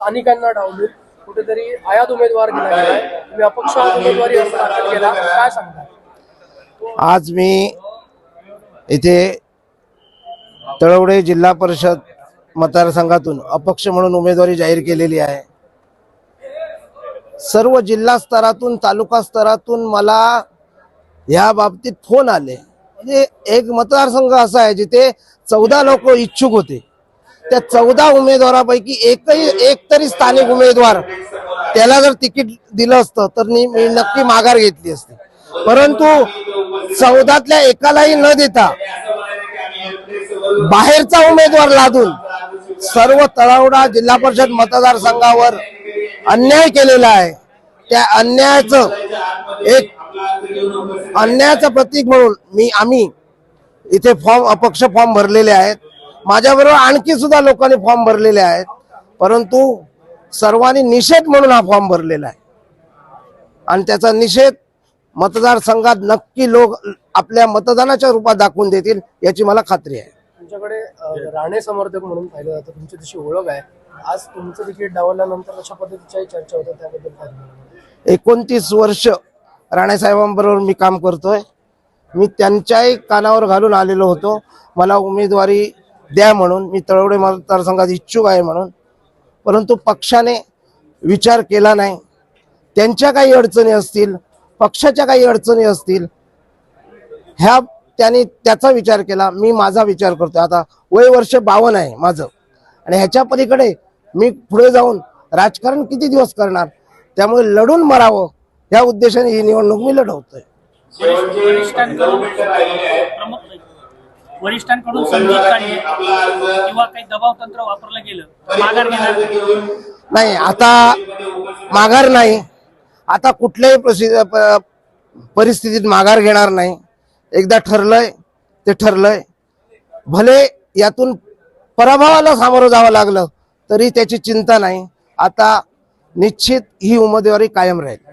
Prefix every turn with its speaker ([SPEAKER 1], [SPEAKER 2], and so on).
[SPEAKER 1] स्थानिकांना डावलून कुठेतरी आयात उमेदवार दिला गेलाय, तुम्ही अपक्ष उमेदवारी अर्ज दाखल केला, काय सांगता?
[SPEAKER 2] आज मी इथे तळवडे जिल्हा परिषद मतदारसंघातून अपक्ष म्हणून उमेदवारी जाहीर केलेली आहे। सर्व जिल्हा स्तरातून तालुका स्तरातून मला या बाबतीत फोन आले। म्हणजे एक मतदारसंघ असा आहे जिथे 14 लोक इच्छुक होते, त्या 14 उमेदवारापैकी एक तरी स्थानिक उमेदवार त्याला जर तिकीट दिलं असतं तर मी नक्की माघार घेतली असती, परंतु 14तल्या एकालाही न देता बाहेरचा उमेदवार लादून सर्व तळवडा जिल्हा परिषद मतदारसंघावर अन्याय केलेला आहे। त्या अन्यायाचं प्रतीक म्हणून आम्ही इथे अपक्ष फॉर्म भरलेले आहेत। माझ्याबरोबर आणखी सुद्धा लोकांनी फॉर्म भरलेले आहेत, परंतु सर्वांनी निषेध म्हणून हा फॉर्म भरलेला आहे आणि त्याचा निषेध मतदारसंघात नक्की लोक आपल्या मतदानाच्या रूपात दाखवून देतील याची मला खात्री आहे।
[SPEAKER 1] तुमच्याकडे राणे समर्थक म्हणून पाहिलं जातं, तुमची तशी ओळख आहे। आज तुमचं तिकीट डावलल्यानंतर अशा पद्धतीच्याही चर्चा होतात, त्याबद्दल काय सांगाल?
[SPEAKER 2] 29 वर्ष राणे साहेबांबरोबर मी काम करतोय। मी त्यांच्याही कानावर घालून आलेलो होतो मला उमेदवारी द्या म्हणून, मी तळवडे मतदारसंघात इच्छुक आहे म्हणून, परंतु पक्षाने विचार केला नाही। त्यांच्या काही अडचणी असतील, पक्षाच्या काही अडचणी असतील, त्यांनी त्याचा विचार केला। मी माझा विचार करतोय। आता वय वर्ष 52 आहे माझं, आणि ह्याच्या पलीकडे मी पुढे जाऊन राजकारण किती दिवस करणार, त्यामुळे लढून मरावं या उद्देशाने ही निवडणूक मी लढवतोय।
[SPEAKER 3] वरिष्ठांकडून समजूत काढली किंवा काही दबाव तंत्र वापरलं गेलं, माघार घेणार
[SPEAKER 2] नाही, आता माघार नाही। आता कुठल्याही परिस्थितीत माघार घेणार नाही। एकदा ठरलंय ते ठरलंय, भले यातून पराभवाला सामोरं जावं लागलं तरी त्याची चिंता नाही। आता निश्चित ही उमेदवारी कायम राहील।